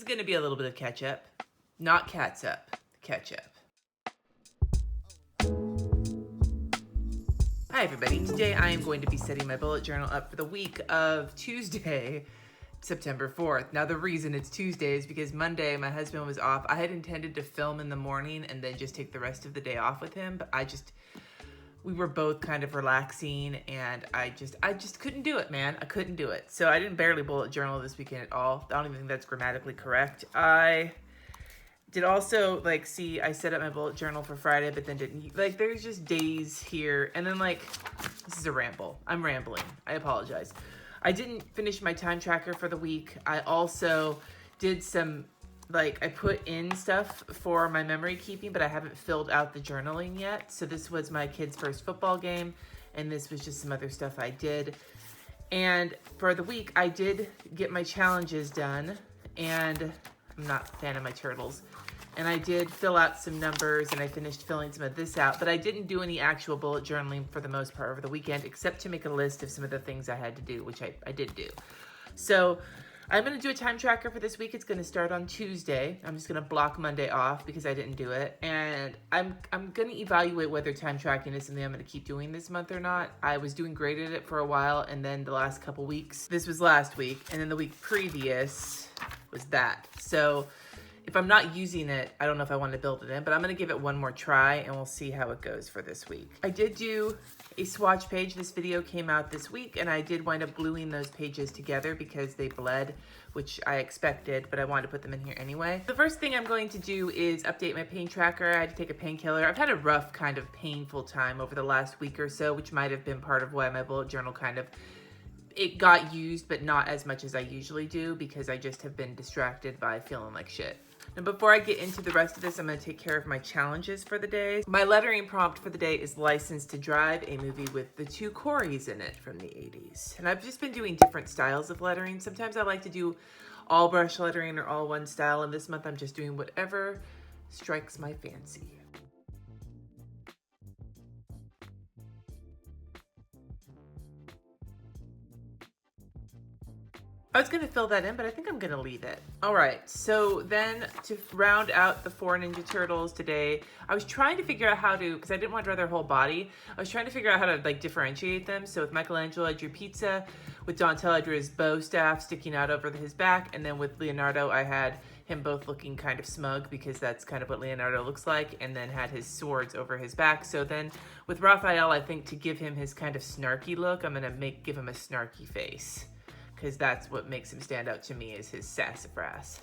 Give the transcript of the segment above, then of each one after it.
going to be a little bit of catch-up. Not catsup, catch-up. Hi everybody, today I am going to be setting my bullet journal up for the week of Tuesday, September 4th. Now the reason it's Tuesday is because Monday my husband was off. I had intended to film in the morning and then just take the rest of the day off with him, but we were both kind of relaxing and I just couldn't do it, man. I couldn't do it. So I didn't barely bullet journal this weekend at all. I don't even think that's grammatically correct. I did also, I set up my bullet journal for Friday, but then didn't. There's just days here. And then, this is a ramble. I'm rambling. I apologize. I didn't finish my time tracker for the week. I also did some, I put in stuff for my memory keeping, but I haven't filled out the journaling yet. So this was my kid's first football game, and this was just some other stuff I did. And for the week, I did get my challenges done, and I'm not a fan of my turtles. And I did fill out some numbers and I finished filling some of this out, but I didn't do any actual bullet journaling for the most part over the weekend, except to make a list of some of the things I had to do, which I did do. So I'm going to do a time tracker for this week. It's going to start on Tuesday. I'm just going to block Monday off because I didn't do it. And I'm going to evaluate whether time tracking is something I'm going to keep doing this month or not. I was doing great at it for a while, and then the last couple weeks, this was last week, and then the week previous was that. So if I'm not using it, I don't know if I want to build it in, but I'm going to give it one more try and we'll see how it goes for this week. I did do a swatch page. This video came out this week and I did wind up gluing those pages together because they bled, which I expected, but I wanted to put them in here anyway. The first thing I'm going to do is update my pain tracker. I had to take a painkiller. I've had a rough kind of painful time over the last week or so, which might have been part of why my bullet journal it got used, but not as much as I usually do because I just have been distracted by feeling like shit. And before I get into the rest of this, I'm going to take care of my challenges for the day. My lettering prompt for the day is License to Drive, a movie with the two Coreys in it from the 80s. And I've just been doing different styles of lettering. Sometimes I like to do all brush lettering or all one style, and this month I'm just doing whatever strikes my fancy. I was going to fill that in, but I think I'm going to leave it. All right, so then to round out the 4 Ninja Turtles today, I was trying to figure out how to, because I didn't want to draw their whole body, I was trying to figure out how to differentiate them. So with Michelangelo, I drew pizza. With Donatello, I drew his bow staff sticking out over his back. And then with Leonardo, I had him both looking kind of smug because that's kind of what Leonardo looks like, and then had his swords over his back. So then with Raphael, I think to give him his kind of snarky look, I'm going to give him a snarky face, because that's what makes him stand out to me, is his sassafras.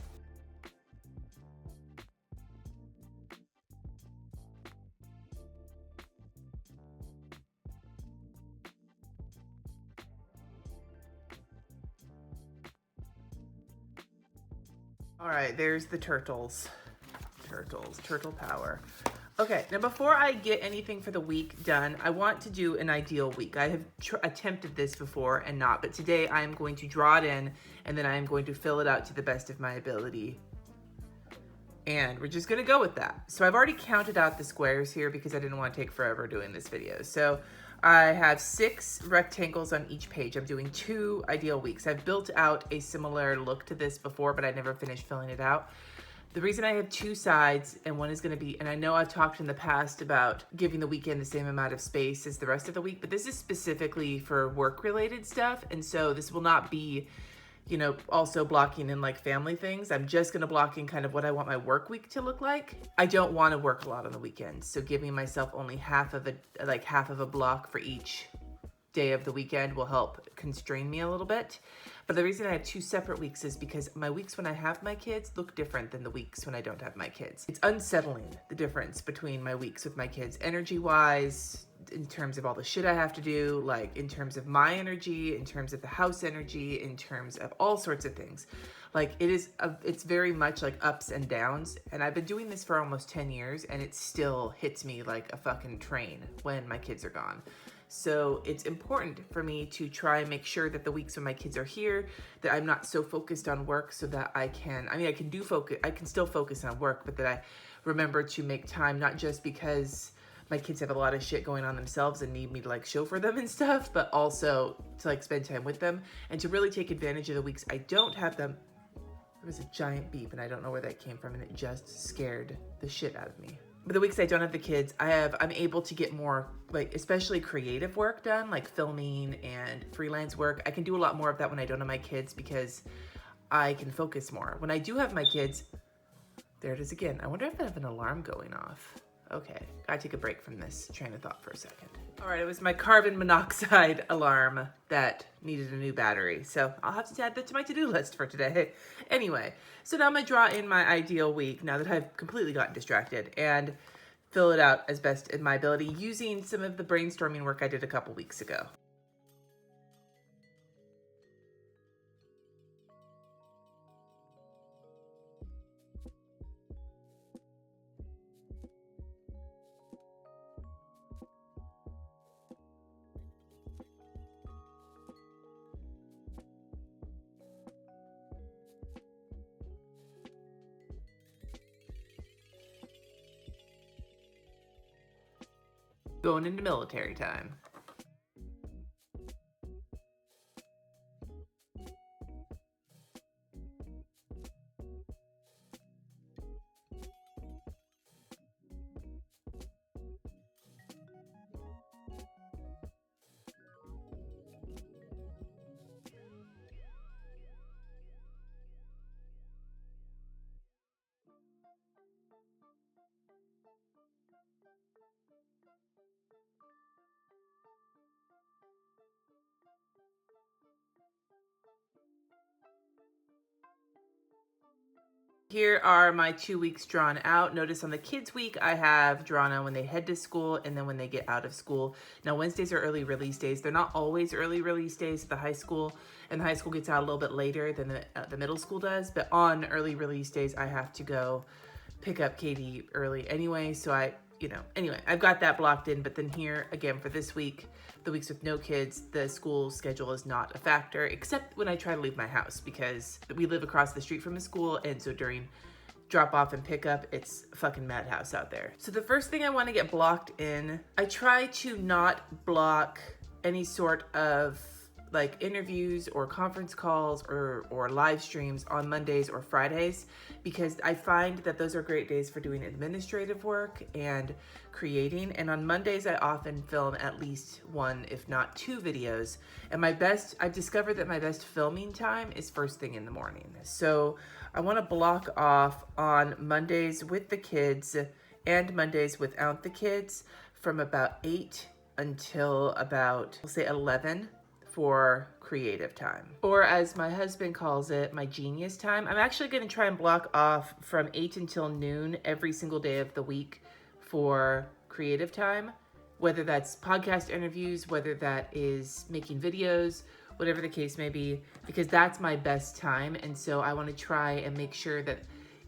All right, there's the turtles. Turtle power. Okay, now before I get anything for the week done, I want to do an ideal week. I have attempted this before and not, but today I am going to draw it in and then I am going to fill it out to the best of my ability. And we're just gonna go with that. So I've already counted out the squares here because I didn't want to take forever doing this video. So I have 6 rectangles on each page. I'm doing 2 ideal weeks. I've built out a similar look to this before, but I never finished filling it out. The reason I have 2 sides and one is going to be, and I know I've talked in the past about giving the weekend the same amount of space as the rest of the week, but this is specifically for work-related stuff. And so this will not be, also blocking in family things. I'm just going to block in kind of what I want my work week to look like. I don't want to work a lot on the weekends. So giving myself only half of a block for each day of the weekend will help constrain me a little bit. But the reason I have 2 separate weeks is because my weeks when I have my kids look different than the weeks when I don't have my kids. It's unsettling, the difference between my weeks with my kids, energy-wise, in terms of all the shit I have to do, in terms of my energy, in terms of the house energy, in terms of all sorts of things. It's very much ups and downs. And I've been doing this for almost 10 years and it still hits me like a fucking train when my kids are gone. So it's important for me to try and make sure that the weeks when my kids are here, that I'm not so focused on work so that I can still focus on work, but that I remember to make time, not just because my kids have a lot of shit going on themselves and need me to chauffeur them and stuff, but also to spend time with them and to really take advantage of the weeks I don't have them There was a giant beep and I don't know where that came from, and it just scared the shit out of me. But the weeks I don't have the kids, I'm able to get more, like, especially creative work done, like filming and freelance work. I can do a lot more of that when I don't have my kids because I can focus more. When I do have my kids, there it is again. I wonder if I have an alarm going off. Okay, gotta take a break from this train of thought for a second. All right, it was my carbon monoxide alarm that needed a new battery. So I'll have to add that to my to-do list for today. Anyway, so now I'm gonna draw in my ideal week now that I've completely gotten distracted and fill it out as best in my ability using some of the brainstorming work I did a couple weeks ago. Going into military time. Here are my 2 weeks drawn out. Notice on the kids' week, I have drawn out when they head to school and then when they get out of school. Now, Wednesdays are early release days. They're not always early release days at the high school, and the high school gets out a little bit later than the middle school does. But on early release days, I have to go pick up Katie early anyway. So anyway, I've got that blocked in. But then here, again, for this week, the weeks with no kids, the school schedule is not a factor, except when I try to leave my house because we live across the street from a school. And so during drop off and pick up, it's a fucking madhouse out there. So the first thing I want to get blocked in, I try to not block any sort of like interviews or conference calls or live streams on Mondays or Fridays, because I find that those are great days for doing administrative work and creating. And on Mondays, I often film at least one, if not two videos. And I've discovered that my best filming time is first thing in the morning. So I want to block off on Mondays with the kids and Mondays without the kids from about 8 until about, we'll say 11, for creative time. Or as my husband calls it, my genius time. I'm actually going to try and block off from 8 until noon every single day of the week for creative time, whether that's podcast interviews, whether that is making videos, whatever the case may be, because that's my best time. And so I want to try and make sure that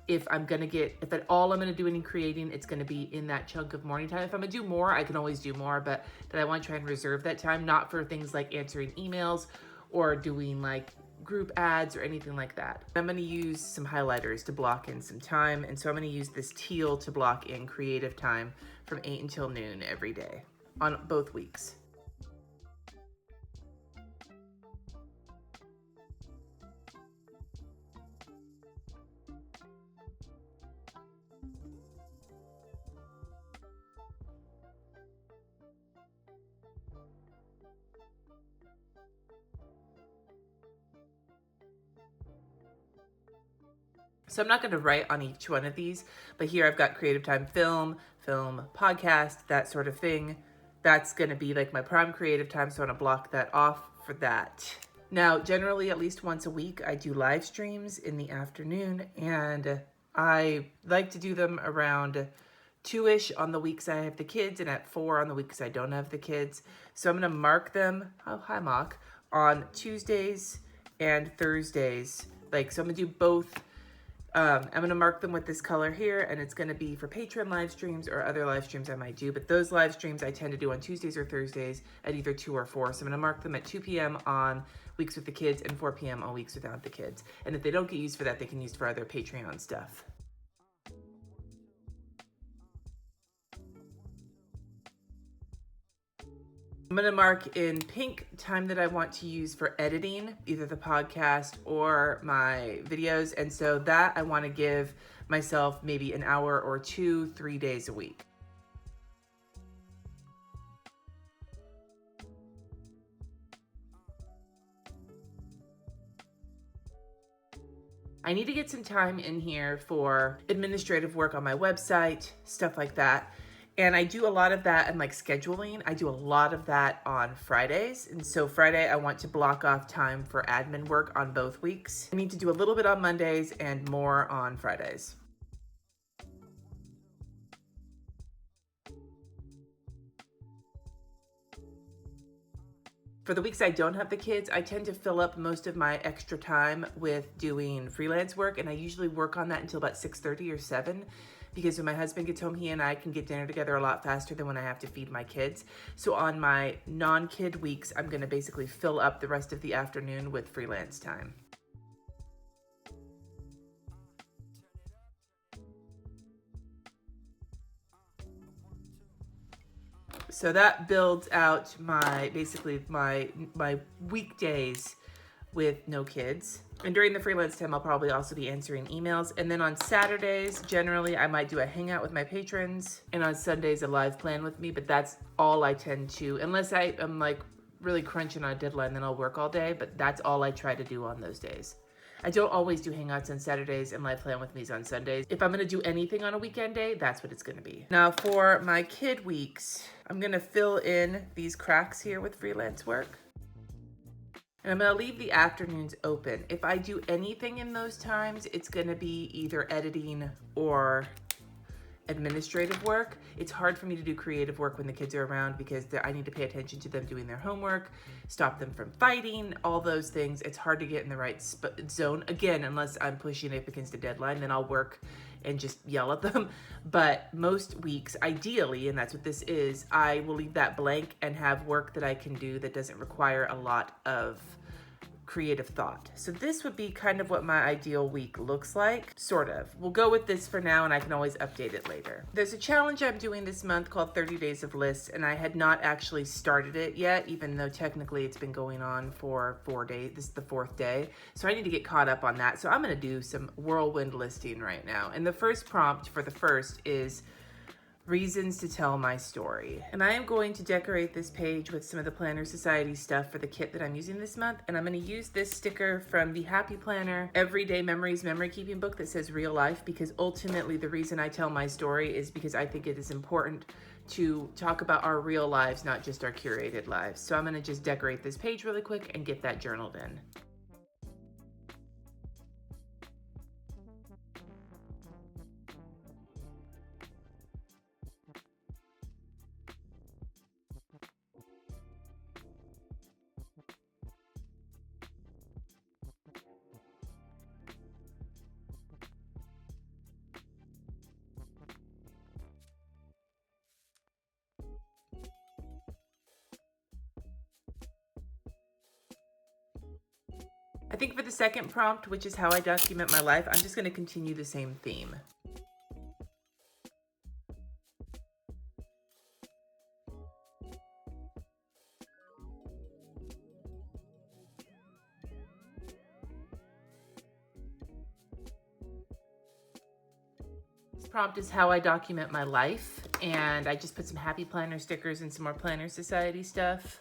if at all I'm going to do any creating, it's going to be in that chunk of morning time. If I'm going to do more, I can always do more, but that I want to try and reserve that time, not for things like answering emails or doing like group ads or anything like that. I'm going to use some highlighters to block in some time. And so I'm going to use this teal to block in creative time from 8 until noon every day on both weeks. So I'm not going to write on each one of these, but here I've got creative time, film, podcast, that sort of thing. That's going to be like my prime creative time, so I'm going to block that off for that. Now, generally, at least once a week, I do live streams in the afternoon, and I like to do them around 2-ish on the weeks I have the kids, and at 4 on the weeks I don't have the kids. So I'm going to mark them, oh, hi, Mock, on Tuesdays and Thursdays. So I'm going to do both. I'm going to mark them with this color here, and it's going to be for Patreon live streams or other live streams I might do. But those live streams I tend to do on Tuesdays or Thursdays at either 2 or 4. So I'm going to mark them at 2 p.m. on weeks with the kids and 4 p.m. on weeks without the kids. And if they don't get used for that, they can use for other Patreon stuff. I'm gonna mark in pink time that I want to use for editing, either the podcast or my videos. And so that I wanna give myself maybe an hour or two, 3 days a week. I need to get some time in here for administrative work on my website, stuff like that. And I do a lot of that and like scheduling. I do a lot of that on Fridays. And so Friday, I want to block off time for admin work on both weeks. I need to do a little bit on Mondays and more on Fridays. For the weeks I don't have the kids, I tend to fill up most of my extra time with doing freelance work, and I usually work on that until about 6:30 or 7, because when my husband gets home, he and I can get dinner together a lot faster than when I have to feed my kids. So on my non-kid weeks, I'm gonna basically fill up the rest of the afternoon with freelance time. So that builds out my weekdays with no kids. And during the freelance time, I'll probably also be answering emails. And then on Saturdays, generally, I might do a hangout with my patrons. And on Sundays, a live plan with me. But that's all I tend to, unless I am like really crunching on a deadline, then I'll work all day. But that's all I try to do on those days. I don't always do hangouts on Saturdays and live plan with me's on Sundays. If I'm gonna do anything on a weekend day, that's what it's gonna be. Now for my kid weeks, I'm gonna fill in these cracks here with freelance work. And I'm gonna leave the afternoons open. If I do anything in those times, it's gonna be either editing or administrative work. It's hard for me to do creative work when the kids are around because I need to pay attention to them doing their homework, stop them from fighting, all those things. It's hard to get in the right zone. Again, unless I'm pushing it against a deadline, then I'll work and just yell at them. But most weeks, ideally, and that's what this is, I will leave that blank and have work that I can do that doesn't require a lot of creative thought. So this would be kind of what my ideal week looks like, sort of. We'll go with this for now and I can always update it later. There's a challenge I'm doing this month called 30 Days of Lists, and I had not actually started it yet, even though technically it's been going on for 4 days. This is the 4th day. So I need to get caught up on that. So I'm gonna do some whirlwind listing right now. And the first prompt for the first is reasons to tell my story. And I am going to decorate this page with some of the Planner Society stuff for the kit that I'm using this month. And I'm gonna use this sticker from the Happy Planner Everyday Memories memory keeping book that says real life, because ultimately the reason I tell my story is because I think it is important to talk about our real lives, not just our curated lives. So I'm gonna just decorate this page really quick and get that journaled in. I think for the second prompt, which is how I document my life, I'm just going to continue the same theme. This prompt is how I document my life, and I just put some Happy Planner stickers and some more Planner Society stuff.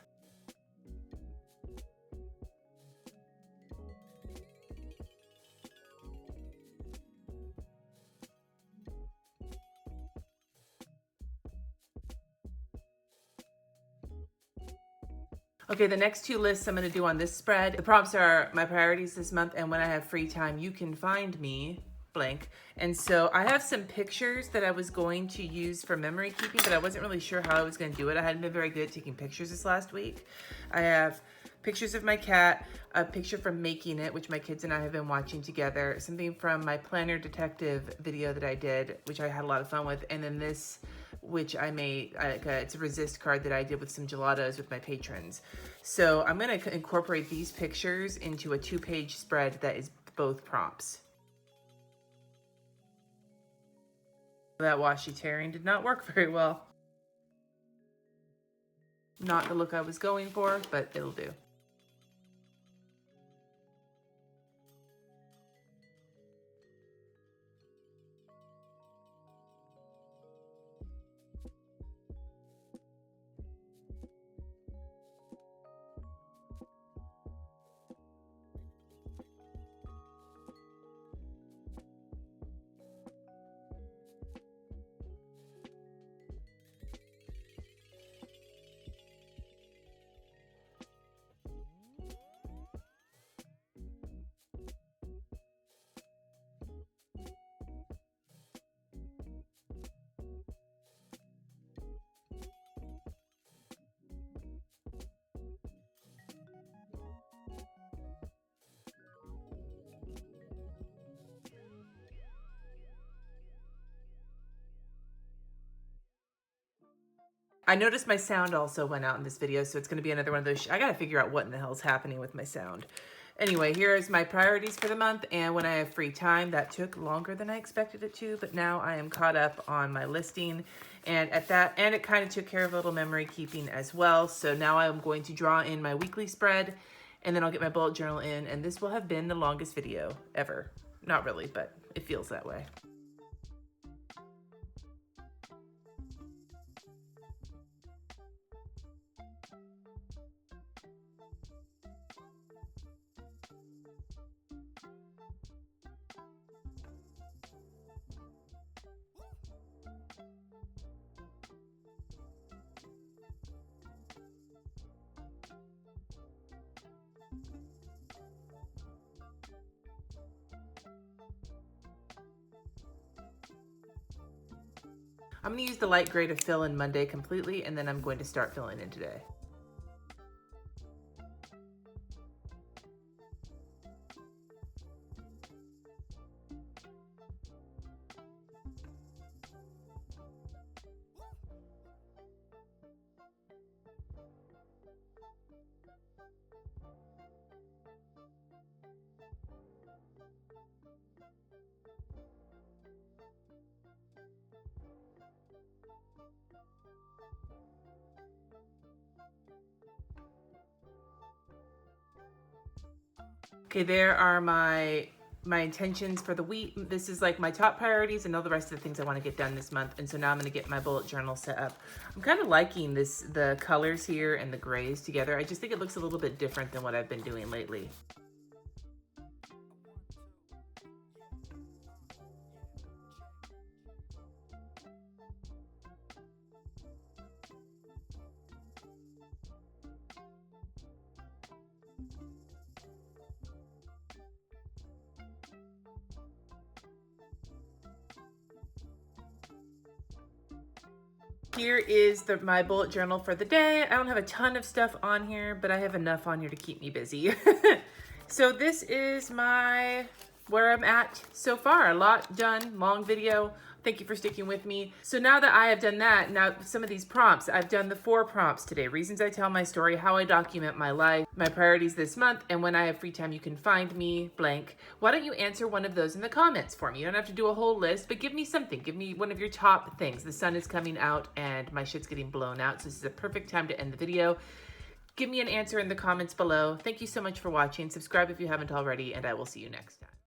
Okay, the next 2 lists I'm gonna do on this spread. The prompts are my priorities this month and when I have free time, you can find me, blank. And so I have some pictures that I was going to use for memory keeping, but I wasn't really sure how I was gonna do it. I hadn't been very good at taking pictures this last week. I have pictures of my cat, a picture from making it, which my kids and I have been watching together, something from my Planner Detective video that I did, which I had a lot of fun with, and then this, which I made, it's a resist card that I did with some gelatos with my patrons. So I'm gonna incorporate these pictures into a 2-page spread that is both prompts. That washi tearing did not work very well. Not the look I was going for, but it'll do. I noticed my sound also went out in this video, so it's going to be another one of those. I got to figure out what in the hell is happening with my sound. Anyway, here's my priorities for the month, and when I have free time. That took longer than I expected it to, but now I am caught up on my listing, and it kind of took care of a little memory keeping as well. So now I'm going to draw in my weekly spread, and then I'll get my bullet journal in, and this will have been the longest video ever. Not really, but it feels that way. I'm going to use the light gray to fill in Monday completely, and then I'm going to start filling in today. Okay, there are my intentions for the week. This is like my top priorities and all the rest of the things I want to get done this month. And so now I'm going to get my bullet journal set up. I'm kind of liking the colors here and the grays together. I just think it looks a little bit different than what I've been doing lately. Here is my bullet journal for the day. I don't have a ton of stuff on here, but I have enough on here to keep me busy. So this is where I'm at so far. A lot done, long video. Thank you for sticking with me. So now that I have done that, now some of these prompts, I've done the 4 prompts today. Reasons I tell my story, how I document my life, my priorities this month, and when I have free time, you can find me blank. Why don't you answer one of those in the comments for me? You don't have to do a whole list, but give me something. Give me one of your top things. The sun is coming out and my shit's getting blown out, so this is a perfect time to end the video. Give me an answer in the comments below. Thank you so much for watching. Subscribe if you haven't already, and I will see you next time.